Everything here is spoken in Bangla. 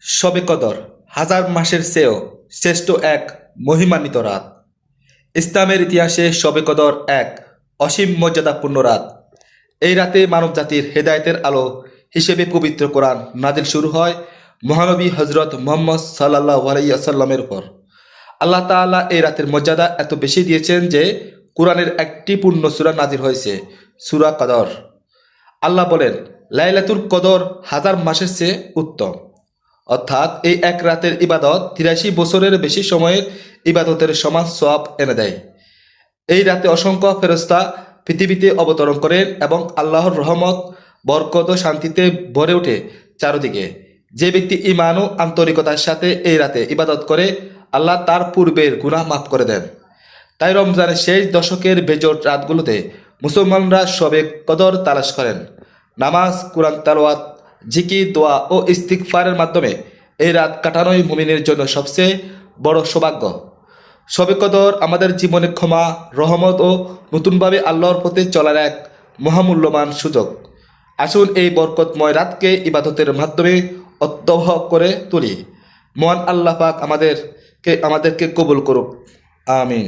শবে কদর হাজার মাসের চেয়েও শ্রেষ্ঠ এক মহিমান্বিত রাত। ইসলামের ইতিহাসে শবে কদর এক অসীম মর্যাদাপূর্ণ রাত। এই রাতে মানবজাতির হেদায়েতের আলো হিসেবে পবিত্র কোরআন নাজিল শুরু হয় মহানবী হজরত মুহাম্মদ সাল্লাল্লাহু আলাইহি ওয়াসাল্লামের উপর। আল্লাহ তাআলা এই রাতের মর্যাদা এত বেশি দিয়েছেন যে কোরআনের একটি পূর্ণ সূরা নাজিল হয়েছে, সূরা কদর। আল্লাহ বলেন, লাইলাতুল কদর হাজার মাসের চেয়ে উত্তম। অর্থাৎ এই এক রাতের ইবাদত ৮৩ বছরের বেশি সময়ের ইবাদতের সমান সওয়াব এনে দেয়। এই রাতে অসংখ্য ফেরেশতা পৃথিবীতে অবতরণ করেন এবং আল্লাহর রহমত, বরকত ও শান্তিতে ভরে ওঠে চারদিকে। যে ব্যক্তি ঈমান ও আন্তরিকতার সাথে এই রাতে ইবাদত করে, আল্লাহ তার পূর্বের গুনাহ মাফ করে দেন। তাই রমজানের শেষ দশকের বেজোড় রাতগুলোতে মুসলমানরা শবে কদর তালাশ করেন। নামাজ, কোরআন তেলাওয়াত, জিকির, দোয়া ও ইস্তিগফারের মাধ্যমে এই রাত কাটানোই মুমিনের জন্য সবচেয়ে বড় সৌভাগ্য। শবে কদর আমাদের জীবনে ক্ষমা, রহমত ও নতুনভাবে আল্লাহর পথে চলার এক মহামূল্যবান সুযোগ। আসুন এই বরকতময় রাতকে ইবাদতের মাধ্যমে অত্যবহ করে তুলি। মহান আল্লাহ পাক আমাদেরকে কবুল করুক। আমিন।